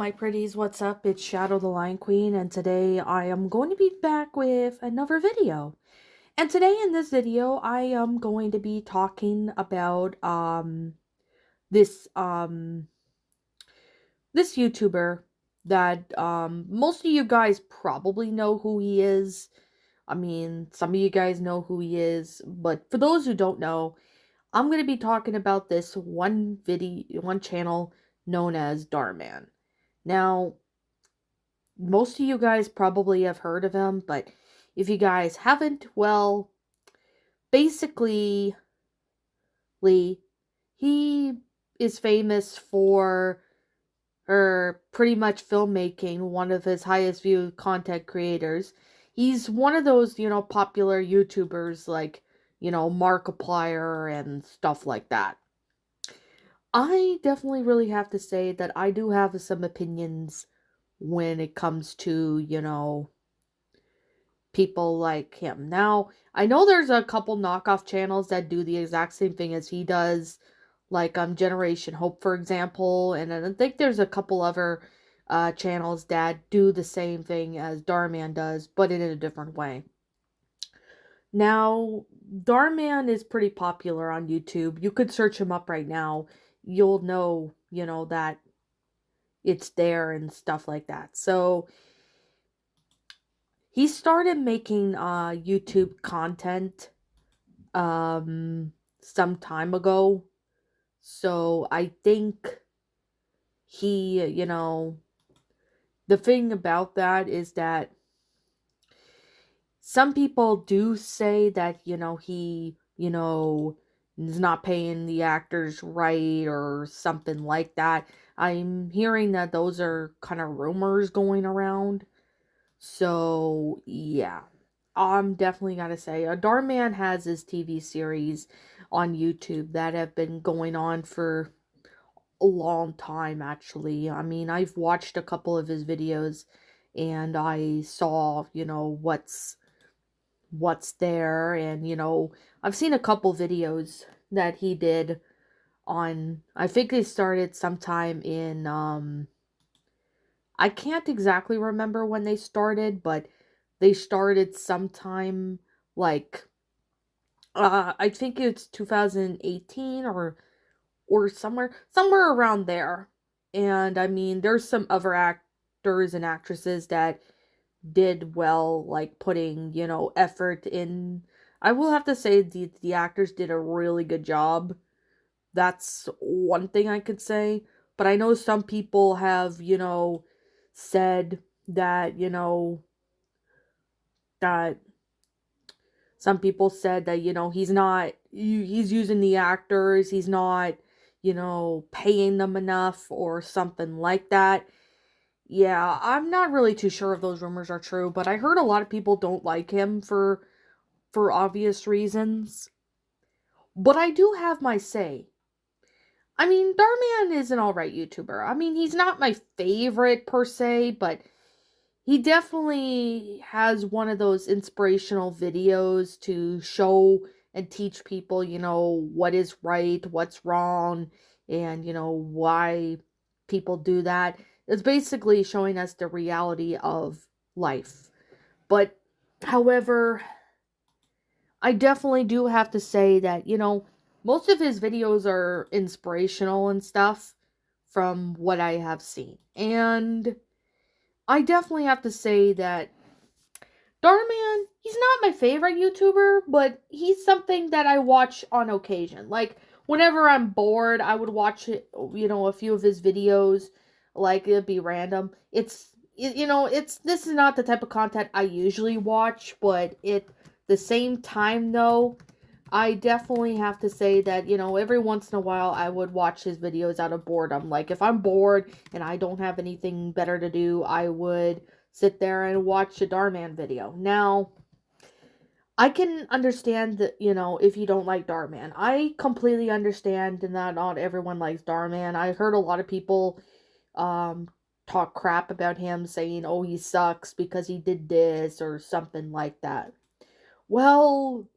my pretties, what's up? It's Shadow the Lion Queen, and today I am going to be back with another video. And today in this video, I am going to be talking about this this YouTuber that most of you guys probably know who he is. I mean, some of you guys know who he is, but for those who don't know, I'm going to be talking about this one channel known as Dhar Mann. Now, most of you guys probably have heard of him, but if you guys haven't, well, basically, he is famous for pretty much filmmaking, one of his highest viewed content creators. He's one of those, popular YouTubers like, Markiplier and stuff like that. I definitely really have to say that I do have some opinions when it comes to, people like him. Now, I know there's a couple knockoff channels that do the exact same thing as he does, like Generation Hope, for example, and I think there's a couple other channels that do the same thing as Dhar Mann does, but in a different way. Now, Dhar Mann is pretty popular on YouTube. You could search him up right now. You'll know, that it's there and stuff like that. So, he started making YouTube content some time ago. So I think he, the thing about that is that some people do say that, he, is not paying the actors right or something like that. I'm hearing that those are kind of rumors going around. So, yeah. I'm definitely gotta say, Dhar Mann has his TV series on YouTube that have been going on for a long time, actually. I mean, I've watched a couple of his videos and I saw, what's there, and, I've seen a couple videos that he did on, I think they started sometime in, I can't exactly remember when they started, but they started sometime like I think it's 2018 or somewhere around there. And I mean, there's some other actors and actresses that did well, like putting, effort in. I will have to say the actors did a really good job. That's one thing I could say. But I know some people have, said that, that some people said that, he's using the actors, he's not, paying them enough or something like that. Yeah, I'm not really too sure if those rumors are true, but I heard a lot of people don't like him for obvious reasons. But I do have my say. I mean, Dhar Mann is an alright YouTuber. I mean, he's not my favorite per se, but he definitely has one of those inspirational videos to show and teach people, what is right, what's wrong, and, why people do that. It's basically showing us the reality of life. But, however, I definitely do have to say that, most of his videos are inspirational and stuff from what I have seen. And I definitely have to say that Dhar Mann, he's not my favorite YouTuber, but he's something that I watch on occasion. Like, whenever I'm bored, I would watch, a few of his videos. Like, it'd be random. This is not the type of content I usually watch, but the same time, though, I definitely have to say that, every once in a while I would watch his videos out of boredom. Like, if I'm bored and I don't have anything better to do, I would sit there and watch a Dhar Mann video. Now, I can understand that, if you don't like Dhar Mann. I completely understand that not everyone likes Dhar Mann. I heard a lot of people um, talk crap about him, saying, oh, he sucks because he did this or something like that. Well,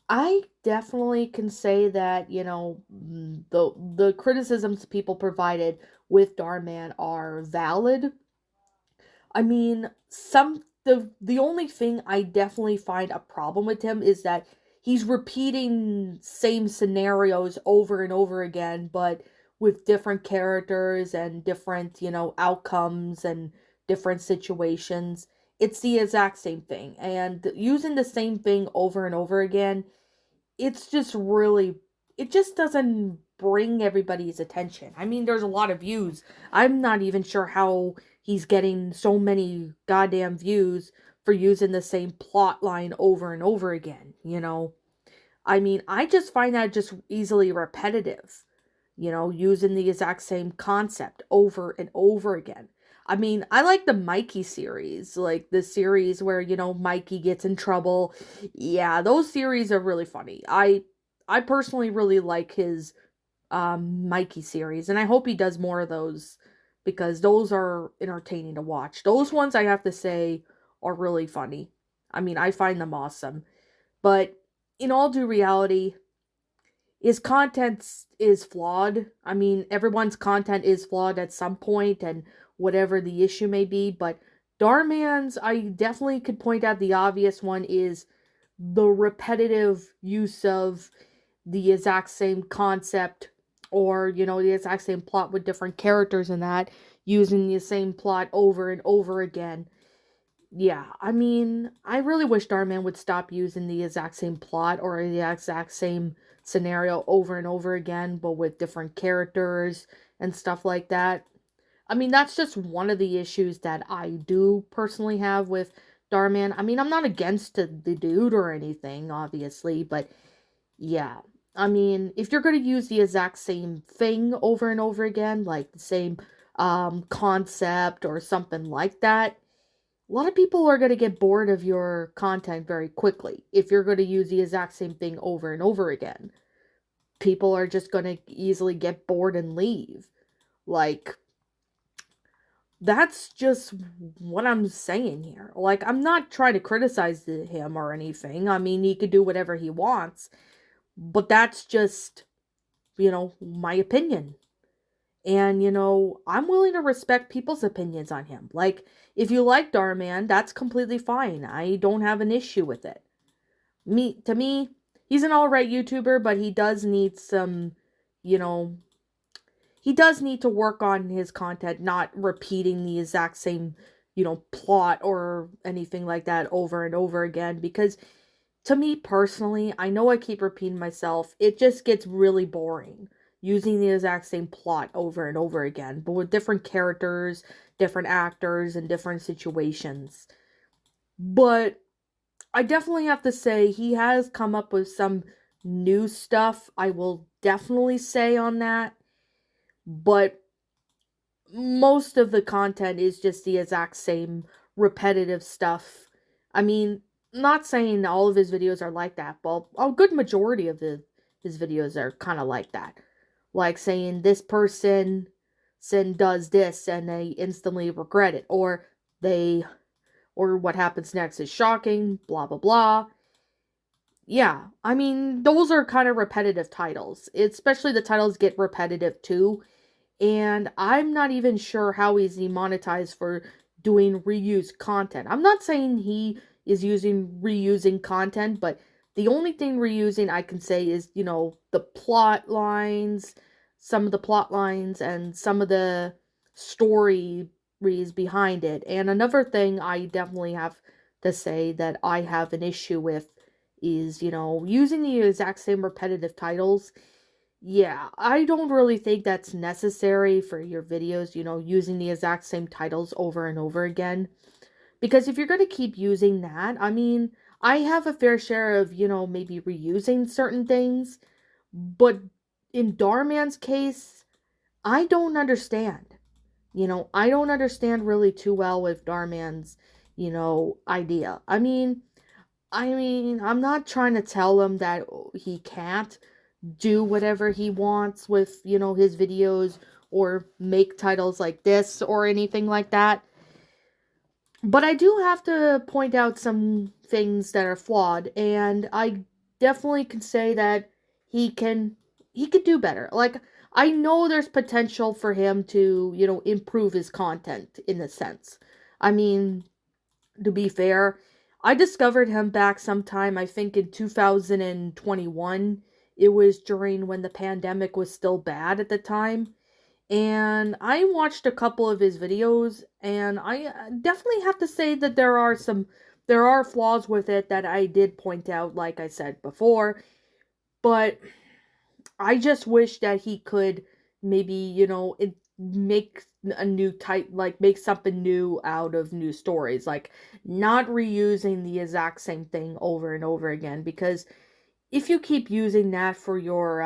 I definitely can say that, the criticisms people provided with Dhar Mann are valid. I mean, the only thing I definitely find a problem with him is that he's repeating same scenarios over and over again, but with different characters and different, outcomes and different situations. It's the exact same thing. And using the same thing over and over again, it's just really, it just doesn't bring everybody's attention. I mean, there's a lot of views. I'm not even sure how he's getting so many goddamn views for using the same plot line over and over again. I mean, I just find that just easily repetitive, using the exact same concept over and over again. I mean, I like the Mikey series, like the series where, Mikey gets in trouble. Yeah, those series are really funny. I personally really like his Mikey series, and I hope he does more of those because those are entertaining to watch. Those ones I have to say are really funny. I mean, I find them awesome. But in all due reality, his content is flawed. I mean, everyone's content is flawed at some point, and whatever the issue may be. But Dhar Mann's, I definitely could point out the obvious one is the repetitive use of the exact same concept or, the exact same plot with different characters in that, using the same plot over and over again. Yeah, I mean, I really wish Dhar Mann would stop using the exact same plot or the exact same scenario over and over again, but with different characters and stuff like that. I mean, that's just one of the issues that I do personally have with Dhar Mann. I mean, I'm not against the dude or anything, obviously, but yeah. I mean, if you're going to use the exact same thing over and over again, like the same concept or something like that, a lot of people are going to get bored of your content very quickly if you're going to use the exact same thing over and over again. People are just going to easily get bored and leave. Like, that's just what I'm saying here. Like, I'm not trying to criticize him or anything. I mean, he could do whatever he wants, but that's just, my opinion. And, I'm willing to respect people's opinions on him. Like, if you like Dhar Mann, that's completely fine. I don't have an issue with it. To me, he's an alright YouTuber, but he does need some, you know, he does need to work on his content, not repeating the exact same, plot or anything like that over and over again. Because to me personally, I know I keep repeating myself, it just gets really boring using the exact same plot over and over again, but with different characters, different actors, and different situations. But I definitely have to say he has come up with some new stuff, I will definitely say on that. But most of the content is just the exact same repetitive stuff. I mean, not saying all of his videos are like that, but a good majority of his videos are kind of like that. Like saying this person does this and they instantly regret it, or what happens next is shocking, blah blah blah. Yeah, I mean, those are kind of repetitive titles. Especially the titles get repetitive too. And I'm not even sure how he's monetized for doing reused content. I'm not saying he is reusing content, but the only thing reusing I can say is, the plot lines, some of the plot lines, and some of the stories behind it. And another thing I definitely have to say that I have an issue with is, using the exact same repetitive titles. Yeah, I don't really think that's necessary for your videos, using the exact same titles over and over again. Because if you're going to keep using that, I mean, I have a fair share of, maybe reusing certain things. But in Dhar Mann's case, I don't understand. I don't understand really too well with Dhar Mann's, idea. I mean, I'm not trying to tell him that he can't do whatever he wants with, his videos or make titles like this or anything like that. But I do have to point out some things that are flawed, and I definitely can say that he can he could do better. Like, I know there's potential for him to, improve his content in a sense. I mean, to be fair, I discovered him back sometime, I think in 2021. It was during when the pandemic was still bad at the time. And I watched a couple of his videos, and I definitely have to say that there are flaws with it that I did point out, like I said before. But I just wish that he could maybe, make a new type, like make something new out of new stories, like not reusing the exact same thing over and over again. Because if you keep using that for your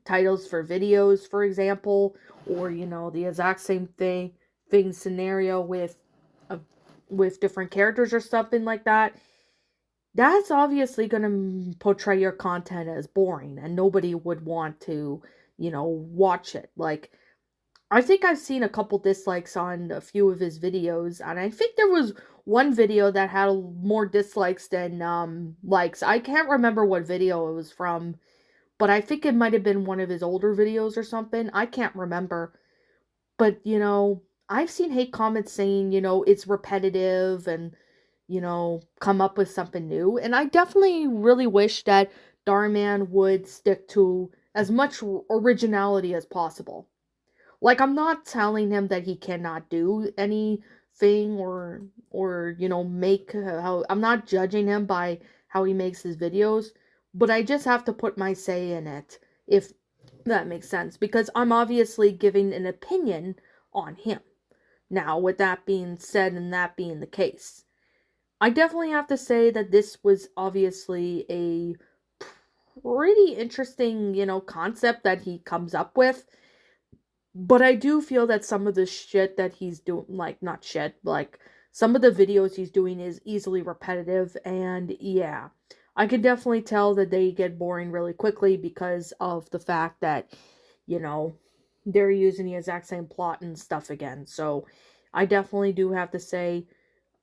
titles for videos, for example, or the exact same thing scenario uh, with different characters or something like that, that's obviously going to portray your content as boring and nobody would want to, watch it. Like, I think I've seen a couple dislikes on a few of his videos, and I think there was one video that had more dislikes than likes. I can't remember what video it was from, but I think it might have been one of his older videos or something. I can't remember. But, I've seen hate comments saying, it's repetitive and, come up with something new. And I definitely really wish that Dhar Mann would stick to as much originality as possible. Like, I'm not telling him that he cannot do anything or make how I'm not judging him by how he makes his videos, but I just have to put my say in it, if that makes sense, because I'm obviously giving an opinion on him. Now, with that being said and that being the case, I definitely have to say that this was obviously a pretty interesting, concept that he comes up with. But I do feel that some of the shit that he's doing, like, not shit, like, some of the videos he's doing is easily repetitive. And yeah, I can definitely tell that they get boring really quickly because of the fact that, you know, they're using the exact same plot and stuff again. So I definitely do have to say,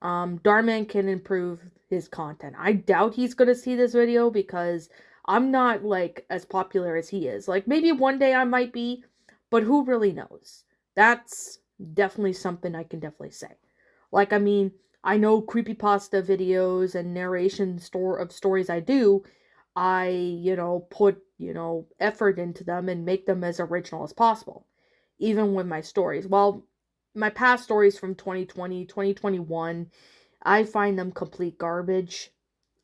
Dhar Mann can improve his content. I doubt he's gonna see this video because I'm not like as popular as he is. Like maybe one day I might be, but who really knows? That's definitely something I can definitely say. Like I mean, I know creepypasta videos and narration of stories I do, I, put, effort into them and make them as original as possible. Even with my stories. Well, my past stories from 2020, 2021, I find them complete garbage.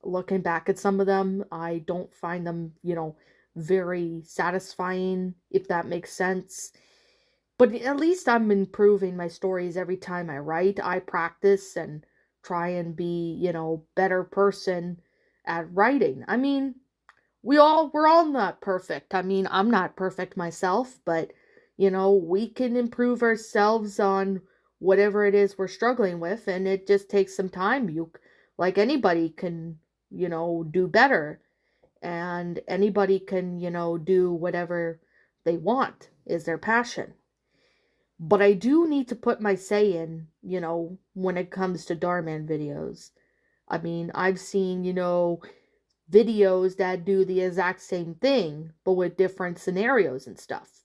Looking back at some of them, I don't find them, very satisfying, if that makes sense. But at least I'm improving my stories every time I write. I practice and try and be, better person at writing. I mean, we're all not perfect. I mean, I'm not perfect myself, but we can improve ourselves on whatever it is we're struggling with, and it just takes some time. You like anybody can, do better, and anybody can, do whatever they want is their passion. But I do need to put my say in, when it comes to Dhar Mann videos. I mean, I've seen, videos that do the exact same thing, but with different scenarios and stuff.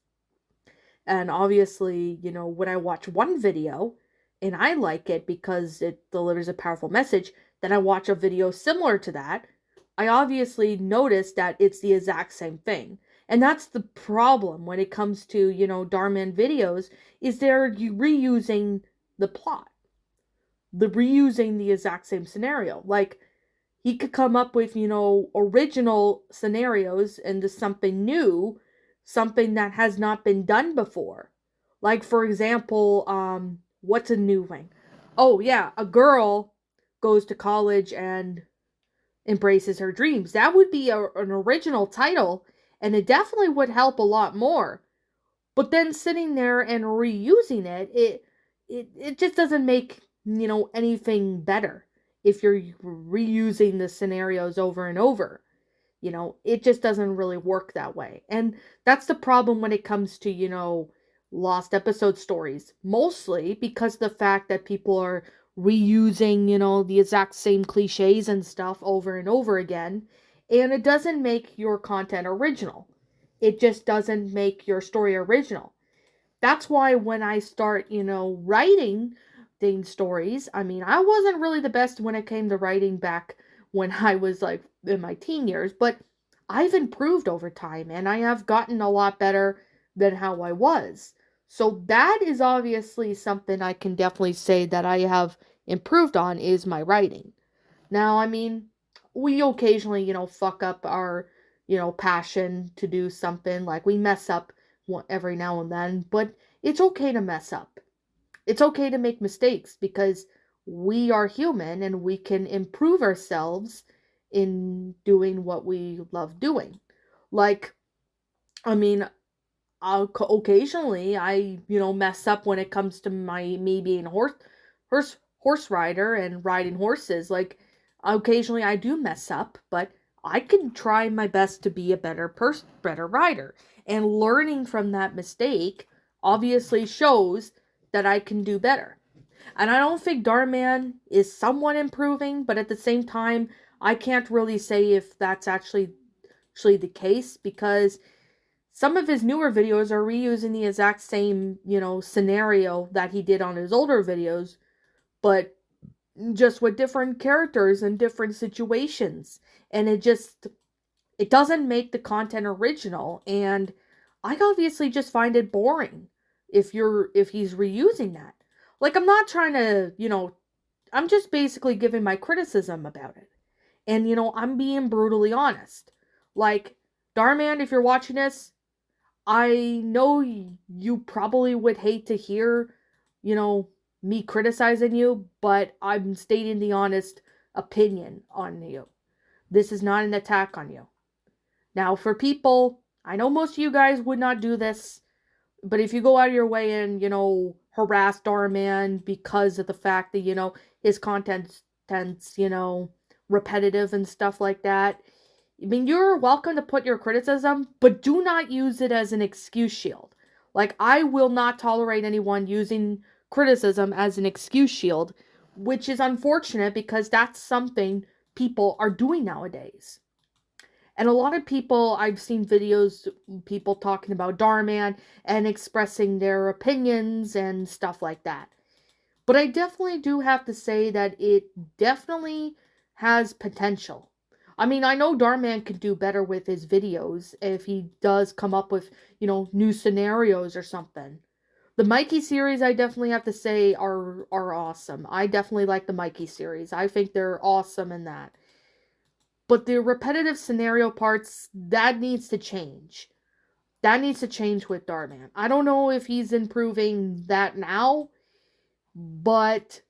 And obviously, when I watch one video and I like it because it delivers a powerful message, then I watch a video similar to that, I obviously notice that it's the exact same thing. And that's the problem when it comes to, Dhar Mann videos, is they're reusing the plot. The reusing the exact same scenario. Like he could come up with, original scenarios into something new, something that has not been done before. Like, for example, what's a new thing? Oh, yeah, a girl goes to college and embraces her dreams. That would be an original title, and it definitely would help a lot more. But then sitting there and reusing it just doesn't make, anything better if you're reusing the scenarios over and over. It just doesn't really work that way. And that's the problem when it comes to, lost episode stories. Mostly because the fact that people are reusing, the exact same cliches and stuff over and over again. And it doesn't make your content original. It just doesn't make your story original. That's why when I start, writing things stories, I mean, I wasn't really the best when it came to writing back when I was like in my teen years, but I've improved over time and I have gotten a lot better than how I was. So that is obviously something I can definitely say that I have improved on is my writing. Now, I mean, we occasionally, fuck up our, passion to do something. Like we mess up every now and then, but it's okay to mess up. It's okay to make mistakes because we are human and we can improve ourselves in doing what we love doing. Like, I mean, occasionally I, mess up when it comes to me being a horse rider and riding horses. Like occasionally I do mess up, but I can try my best to be a better rider. And learning from that mistake obviously shows that I can do better. And I don't think Dhar Mann is somewhat improving, but at the same time, I can't really say if that's actually the case because some of his newer videos are reusing the exact same, scenario that he did on his older videos, but just with different characters and different situations. And it doesn't make the content original, and I obviously just find it boring if he's reusing that. Like I'm not trying to, I'm just basically giving my criticism about it. And I'm being brutally honest. Like Dhar Mann, if you're watching this, I know you probably would hate to hear, you know, me criticizing you, but I'm stating the honest opinion on you. This is not an attack on you. Now, for people, I know most of you guys would not do this, but if you go out of your way and, harass Dhar Mann because of the fact that, his content's, repetitive and stuff like that, I mean, you're welcome to put your criticism, but do not use it as an excuse shield. Like, I will not tolerate anyone using criticism as an excuse shield, which is unfortunate because that's something people are doing nowadays. And a lot of people, I've seen videos, people talking about Dhar Mann and expressing their opinions and stuff like that. But I definitely do have to say that it definitely has potential. I mean, I know Dhar Mann could do better with his videos if he does come up with, new scenarios or something. The Mikey series, I definitely have to say, are awesome. I definitely like the Mikey series. I think they're awesome in that. But the repetitive scenario parts, that needs to change. That needs to change with Dhar Mann. I don't know if he's improving that now, but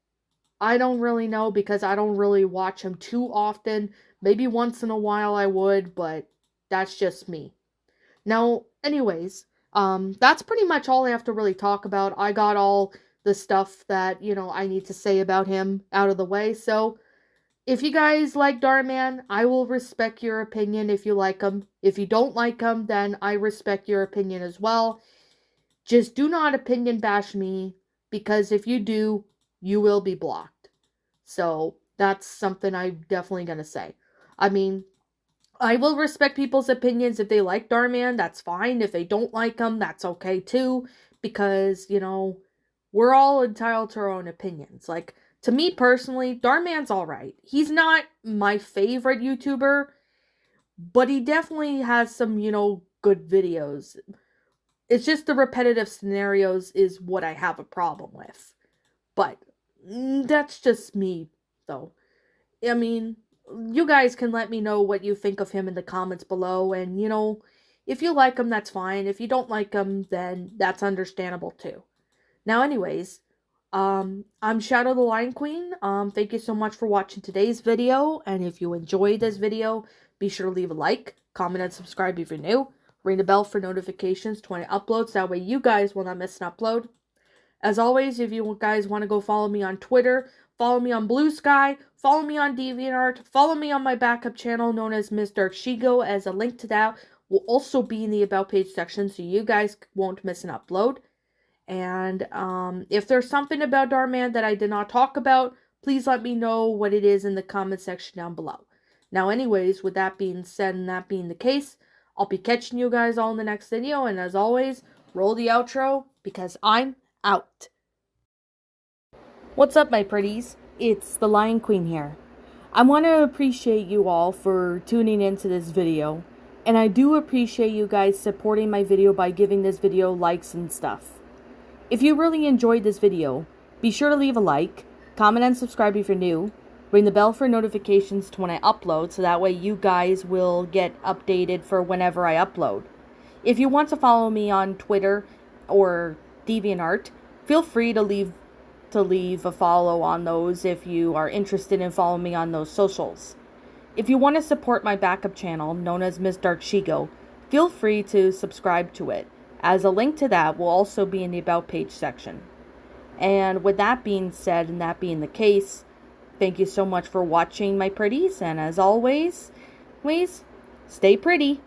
I don't really know because I don't really watch him too often. Maybe once in a while I would, but that's just me. Now, anyways, that's pretty much all I have to really talk about. I got all the stuff that, I need to say about him out of the way. So, if you guys like Dhar Mann, I will respect your opinion if you like him. If you don't like him, then I respect your opinion as well. Just do not opinion bash me, because if you do, you will be blocked. So that's something I'm definitely going to say. I mean, I will respect people's opinions. If they like Dhar Mann, that's fine. If they don't like him, that's okay too. Because, we're all entitled to our own opinions. Like, to me personally, Dhar Mann's alright. He's not my favorite YouTuber, but he definitely has some, good videos. It's just the repetitive scenarios is what I have a problem with. But that's just me, though. I mean, you guys can let me know what you think of him in the comments below, and if you like him, that's fine. If you don't like him, then that's understandable too. Now, anyways, I'm Shadow the Lion Queen. Thank you so much for watching today's video, and if you enjoyed this video, be sure to leave a like, comment, and subscribe if you're new. Ring the bell for notifications to when I upload, so that way you guys will not miss an upload. As always, if you guys want to go follow me on Twitter, follow me on Blue Sky, follow me on DeviantArt, follow me on my backup channel known as Ms. Dark Shigo, as a link to that will also be in the About page section, so you guys won't miss an upload. And if there's something about Dhar Mann that I did not talk about, please let me know what it is in the comment section down below. Now, anyways, with that being said and that being the case, I'll be catching you guys all in the next video, and as always, roll the outro because I'm out. What's up, my pretties? It's the Lion Queen here. I want to appreciate you all for tuning into this video, and I do appreciate you guys supporting my video by giving this video likes and stuff. If you really enjoyed this video, be sure to leave a like, comment and subscribe if you're new, ring the bell for notifications to when I upload so that way you guys will get updated for whenever I upload. If you want to follow me on Twitter or DeviantArt, feel free to leave a follow on those if you are interested in following me on those socials. If you want to support my backup channel, known as Miss Dark Shigo, feel free to subscribe to it, as a link to that will also be in the About page section. And with that being said, and that being the case, thank you so much for watching, my pretties, and as always, please stay pretty.